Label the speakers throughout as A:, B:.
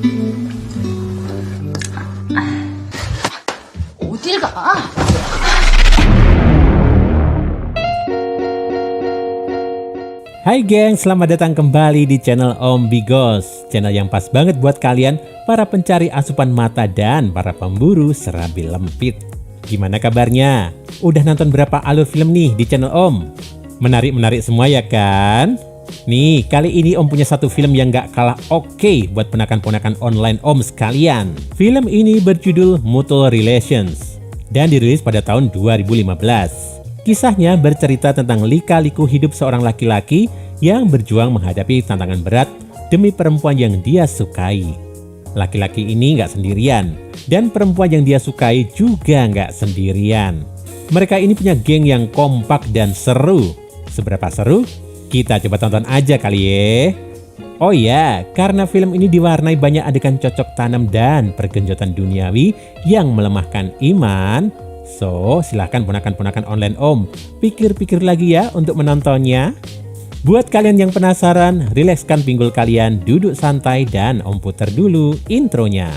A: 어딜 가?
B: Hai geng, selamat datang kembali di channel Om Bigos. Channel yang pas banget buat kalian, para pencari asupan mata dan para pemburu serabi lempit. Gimana kabarnya? Udah nonton berapa alur film nih di channel Om? Menarik-menarik semua ya kan? Nih, kali ini Om punya satu film yang gak kalah oke buat ponakan-ponakan online Om sekalian. Film ini berjudul Mutual Relations dan dirilis pada tahun 2015. Kisahnya bercerita tentang lika-liku hidup seorang laki-laki yang berjuang menghadapi tantangan berat demi perempuan yang dia sukai. Laki-laki ini nggak sendirian, dan perempuan yang dia sukai juga nggak sendirian. Mereka ini punya geng yang kompak dan seru. Seberapa seru? Kita coba tonton aja kali ya. Oh ya, karena film ini diwarnai banyak adegan cocok tanam dan pergenjotan duniawi yang melemahkan iman, so, silahkan ponakan-ponakan online Om, pikir-pikir lagi ya untuk menontonnya. Buat kalian yang penasaran, rilekskan pinggul kalian, duduk santai, dan Om puter dulu intronya.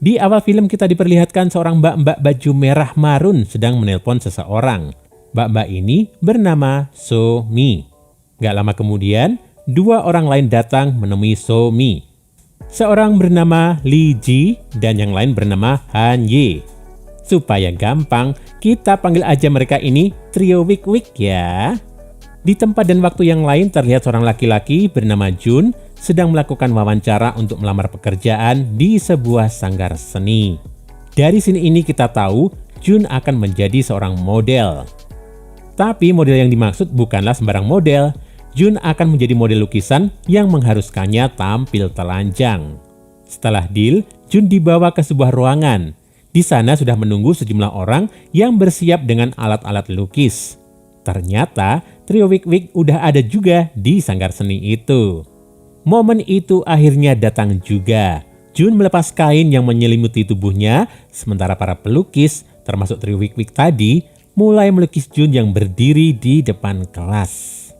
B: Di awal film kita diperlihatkan seorang mbak-mbak baju merah marun sedang menelpon seseorang. Mbak-mbak ini bernama So-mi. Gak lama kemudian, dua orang lain datang menemui So-mi. Seorang bernama Lee Ji dan yang lain bernama Han Ye. Supaya gampang, kita panggil aja mereka ini trio Wik-Wik ya. Di tempat dan waktu yang lain terlihat seorang laki-laki bernama Jun sedang melakukan wawancara untuk melamar pekerjaan di sebuah sanggar seni. Dari sini ini kita tahu Jun akan menjadi seorang model. Tapi model yang dimaksud bukanlah sembarang model. Jun akan menjadi model lukisan yang mengharuskannya tampil telanjang. Setelah deal, Jun dibawa ke sebuah ruangan. Di sana sudah menunggu sejumlah orang yang bersiap dengan alat-alat lukis. Ternyata trio Wik-Wik udah ada juga di sanggar seni itu. Momen itu akhirnya datang juga. Jun melepas kain yang menyelimuti tubuhnya, sementara para pelukis, termasuk trio Wik-Wik tadi, mulai melukis Jun yang berdiri di depan kelas.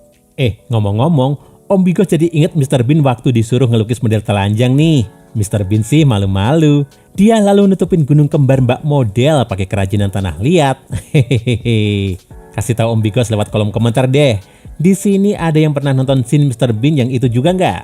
B: Ngomong-ngomong, Om Bigos jadi inget Mr. Bean waktu disuruh ngelukis model telanjang nih. Mr. Bean sih malu-malu. Dia lalu nutupin gunung kembar mbak model pakai kerajinan tanah liat. Hehehe. Kasih tahu Om Bigos lewat kolom komentar deh. Di sini ada yang pernah nonton scene Mr. Bean yang itu juga nggak?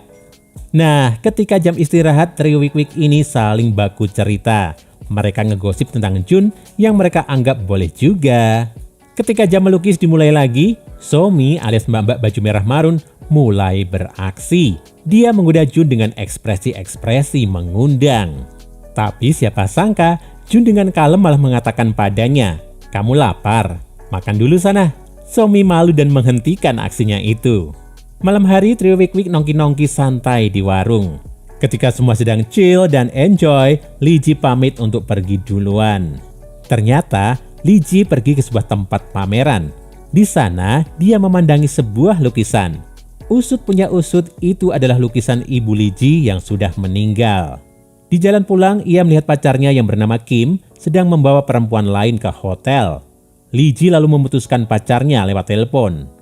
B: Nah, ketika jam istirahat, trio Wik-Wik ini saling baku cerita. Mereka ngegosip tentang Jun yang mereka anggap boleh juga. Ketika jam melukis dimulai lagi, So-mi alias mbak-mbak baju merah marun mulai beraksi. Dia menggoda Jun dengan ekspresi-ekspresi mengundang. Tapi siapa sangka, Jun dengan kalem malah mengatakan padanya, "Kamu lapar? Makan dulu sana." So-mi malu dan menghentikan aksinya itu. Malam hari trio Wik-Wik nongki-nongki santai di warung. Ketika semua sedang chill dan enjoy, Lee Ji pamit untuk pergi duluan. Ternyata Lee Ji pergi ke sebuah tempat pameran. Di sana dia memandangi sebuah lukisan. Usut punya usut, itu adalah lukisan ibu Lee Ji yang sudah meninggal. Di jalan pulang ia melihat pacarnya yang bernama Kim sedang membawa perempuan lain ke hotel. Lee Ji lalu memutuskan pacarnya lewat telepon.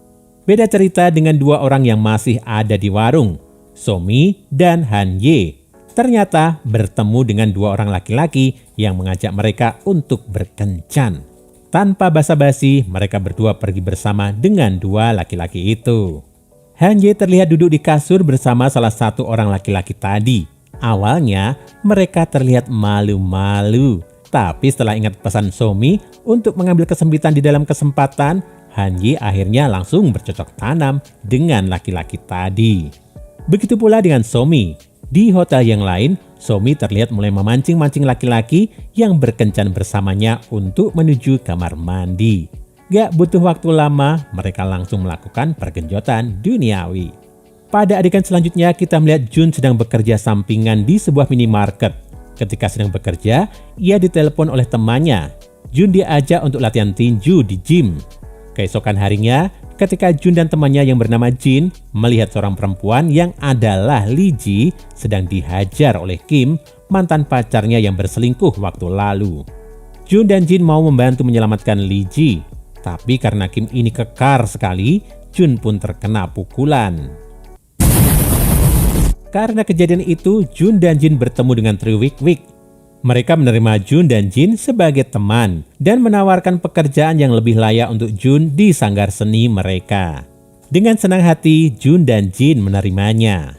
B: Beda cerita dengan dua orang yang masih ada di warung, So-mi dan Han Ye. Ternyata bertemu dengan dua orang laki-laki yang mengajak mereka untuk berkencan. Tanpa basa-basi, mereka berdua pergi bersama dengan dua laki-laki itu. Han Ye terlihat duduk di kasur bersama salah satu orang laki-laki tadi. Awalnya mereka terlihat malu-malu. Tapi setelah ingat pesan So-mi untuk mengambil kesempitan di dalam kesempatan, Han Ye akhirnya langsung bercocok tanam dengan laki-laki tadi. Begitu pula dengan So-mi. Di hotel yang lain, So-mi terlihat mulai memancing-mancing laki-laki yang berkencan bersamanya untuk menuju kamar mandi. Gak butuh waktu lama, mereka langsung melakukan pergenjotan duniawi. Pada adegan selanjutnya kita melihat Jun sedang bekerja sampingan di sebuah minimarket. Ketika sedang bekerja, ia ditelepon oleh temannya. Jun diajak untuk latihan tinju di gym. Keesokan harinya, ketika Jun dan temannya yang bernama Jin melihat seorang perempuan yang adalah Lee Ji sedang dihajar oleh Kim, mantan pacarnya yang berselingkuh waktu lalu. Jun dan Jin mau membantu menyelamatkan Lee Ji, tapi karena Kim ini kekar sekali, Jun pun terkena pukulan. Karena kejadian itu, Jun dan Jin bertemu dengan trio Wik Wik. Mereka menerima Jun dan Jin sebagai teman dan menawarkan pekerjaan yang lebih layak untuk Jun di sanggar seni mereka. Dengan senang hati, Jun dan Jin menerimanya.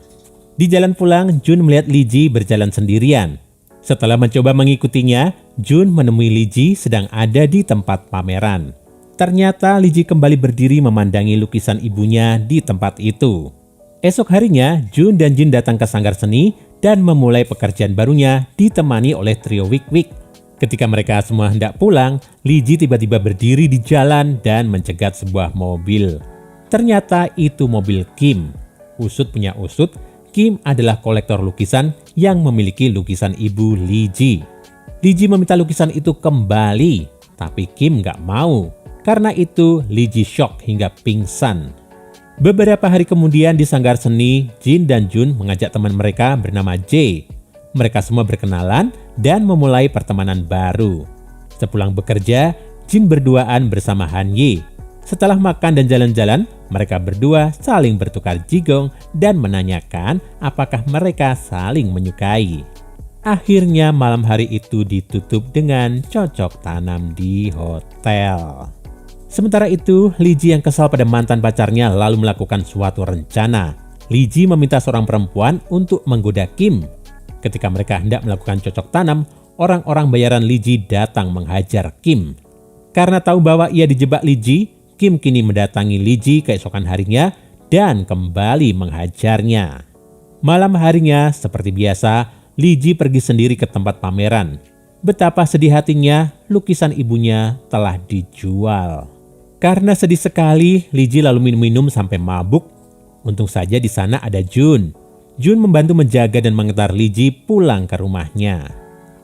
B: Di jalan pulang, Jun melihat Lee Ji berjalan sendirian. Setelah mencoba mengikutinya, Jun menemui Lee Ji sedang ada di tempat pameran. Ternyata Lee Ji kembali berdiri memandangi lukisan ibunya di tempat itu. Esok harinya, Jun dan Jin datang ke sanggar seni dan memulai pekerjaan barunya ditemani oleh trio Wik Wik. Ketika mereka semua hendak pulang, Lee Ji tiba-tiba berdiri di jalan dan mencegat sebuah mobil. Ternyata itu mobil Kim. Usut punya usut, Kim adalah kolektor lukisan yang memiliki lukisan ibu Lee Ji. Lee Ji meminta lukisan itu kembali, tapi Kim nggak mau. Karena itu, Lee Ji shock hingga pingsan. Beberapa hari kemudian di sanggar seni, Jin dan Jun mengajak teman mereka bernama Jae. Mereka semua berkenalan dan memulai pertemanan baru. Sepulang bekerja, Jin berduaan bersama Han Ye. Setelah makan dan jalan-jalan, mereka berdua saling bertukar jigong dan menanyakan apakah mereka saling menyukai. Akhirnya malam hari itu ditutup dengan cocok tanam di hotel. Sementara itu, Lee Ji yang kesal pada mantan pacarnya lalu melakukan suatu rencana. Lee Ji meminta seorang perempuan untuk menggoda Kim. Ketika mereka hendak melakukan cocok tanam, orang-orang bayaran Lee Ji datang menghajar Kim. Karena tahu bahwa ia dijebak Lee Ji, Kim kini mendatangi Lee Ji keesokan harinya dan kembali menghajarnya. Malam harinya, seperti biasa, Lee Ji pergi sendiri ke tempat pameran. Betapa sedih hatinya, lukisan ibunya telah dijual. Karena sedih sekali, Lee Ji lalu minum-minum sampai mabuk. Untung saja di sana ada Jun. Jun membantu menjaga dan mengantar Lee Ji pulang ke rumahnya.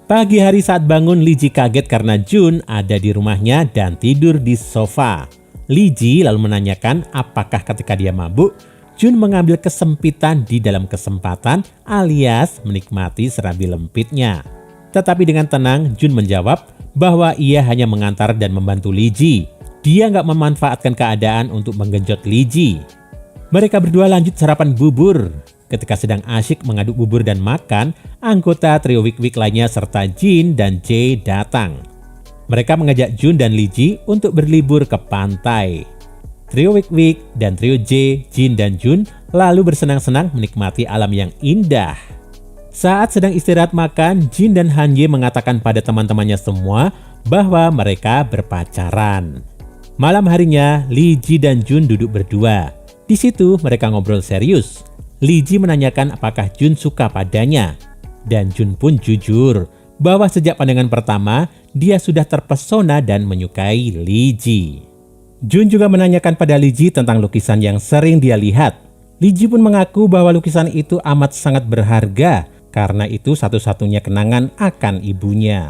B: Pagi hari saat bangun, Lee Ji kaget karena Jun ada di rumahnya dan tidur di sofa. Lee Ji lalu menanyakan apakah ketika dia mabuk, Jun mengambil kesempitan di dalam kesempatan alias menikmati serabi lempitnya. Tetapi dengan tenang, Jun menjawab bahwa ia hanya mengantar dan membantu Lee Ji. Dia nggak memanfaatkan keadaan untuk menggenjot Lee Ji. Mereka berdua lanjut sarapan bubur. Ketika sedang asyik mengaduk bubur dan makan, anggota trio Wik Wik lainnya serta Jin dan Jae datang. Mereka mengajak Jun dan Lee Ji untuk berlibur ke pantai. Trio Wik Wik dan trio Jae, Jin dan Jun lalu bersenang-senang menikmati alam yang indah. Saat sedang istirahat makan, Jin dan Han Ye mengatakan pada teman-temannya semua bahwa mereka berpacaran. Malam harinya, Lee Ji dan Jun duduk berdua. Di situ mereka ngobrol serius. Lee Ji menanyakan apakah Jun suka padanya. Dan Jun pun jujur bahwa sejak pandangan pertama, dia sudah terpesona dan menyukai Lee Ji. Jun juga menanyakan pada Lee Ji tentang lukisan yang sering dia lihat. Lee Ji pun mengaku bahwa lukisan itu amat sangat berharga karena itu satu-satunya kenangan akan ibunya.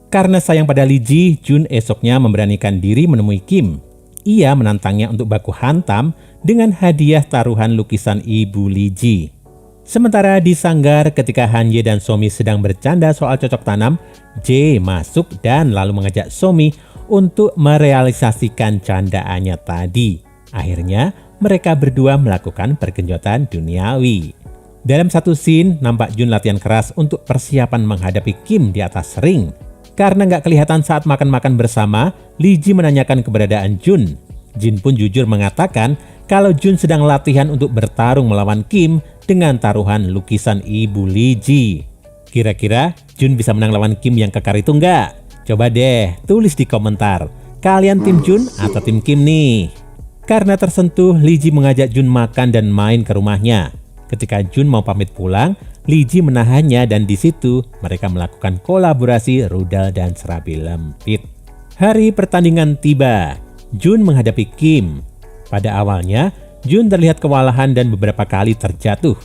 B: Karena sayang pada Lee Ji, Jun esoknya memberanikan diri menemui Kim. Ia menantangnya untuk baku hantam dengan hadiah taruhan lukisan ibu Lee Ji. Sementara di sanggar ketika Han Ye dan Somi sedang bercanda soal cocok tanam, Jae masuk dan lalu mengajak Somi untuk merealisasikan candaannya tadi. Akhirnya mereka berdua melakukan pergenjotan duniawi. Dalam satu scene, nampak Jun latihan keras untuk persiapan menghadapi Kim di atas ring. Karena nggak kelihatan saat makan-makan bersama, Lee Ji menanyakan keberadaan Jun. Jin pun jujur mengatakan kalau Jun sedang latihan untuk bertarung melawan Kim dengan taruhan lukisan ibu Lee Ji. Kira-kira Jun bisa menang lawan Kim yang kekar itu nggak? Coba deh tulis di komentar. Kalian tim Jun atau tim Kim nih? Karena tersentuh, Lee Ji mengajak Jun makan dan main ke rumahnya. Ketika Jun mau pamit pulang, Lee Ji menahannya dan di situ mereka melakukan kolaborasi rudal dan serabi lempit. Hari pertandingan tiba. Jun menghadapi Kim. Pada awalnya, Jun terlihat kewalahan dan beberapa kali terjatuh.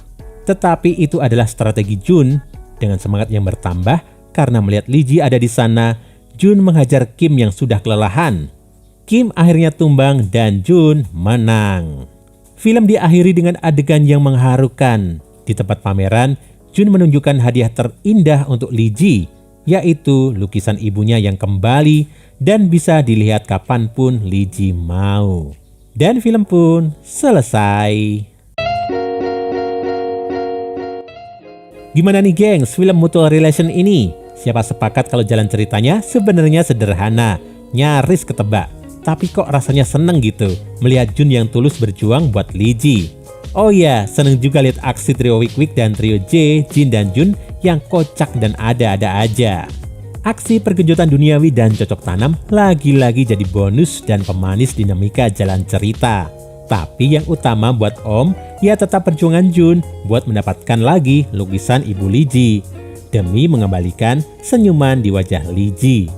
B: Tetapi itu adalah strategi Jun. Dengan semangat yang bertambah karena melihat Lee Ji ada di sana, Jun menghajar Kim yang sudah kelelahan. Kim akhirnya tumbang dan Jun menang. Film diakhiri dengan adegan yang mengharukan. Di tempat pameran, Jun menunjukkan hadiah terindah untuk Lee Ji, yaitu lukisan ibunya yang kembali dan bisa dilihat kapanpun Lee Ji mau. Dan film pun selesai. Gimana nih gengs film Mutual Relation ini? Siapa sepakat kalau jalan ceritanya sebenarnya sederhana, nyaris ketebak. Tapi kok rasanya seneng gitu melihat Jun yang tulus berjuang buat Lee Ji. Oh iya, seneng juga lihat aksi trio Wick Wick dan trio J, Jin dan Jun yang kocak dan ada-ada aja. Aksi perkejutan duniawi dan cocok tanam lagi-lagi jadi bonus dan pemanis dinamika jalan cerita. Tapi yang utama buat Om, ya tetap perjuangan Jun buat mendapatkan lagi lukisan Ibu Lee Ji demi mengembalikan senyuman di wajah Lee Ji.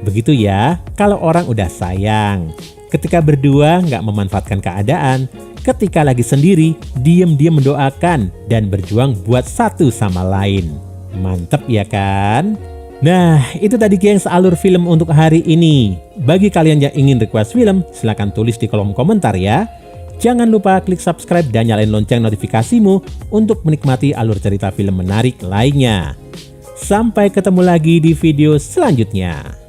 B: Begitu ya, kalau orang udah sayang. Ketika berdua nggak memanfaatkan keadaan, ketika lagi sendiri, diem-diem mendoakan dan berjuang buat satu sama lain. Mantep ya kan? Nah, itu tadi gengs alur film untuk hari ini. Bagi kalian yang ingin request film, silahkan tulis di kolom komentar ya. Jangan lupa klik subscribe dan nyalain lonceng notifikasimu untuk menikmati alur cerita film menarik lainnya. Sampai ketemu lagi di video selanjutnya.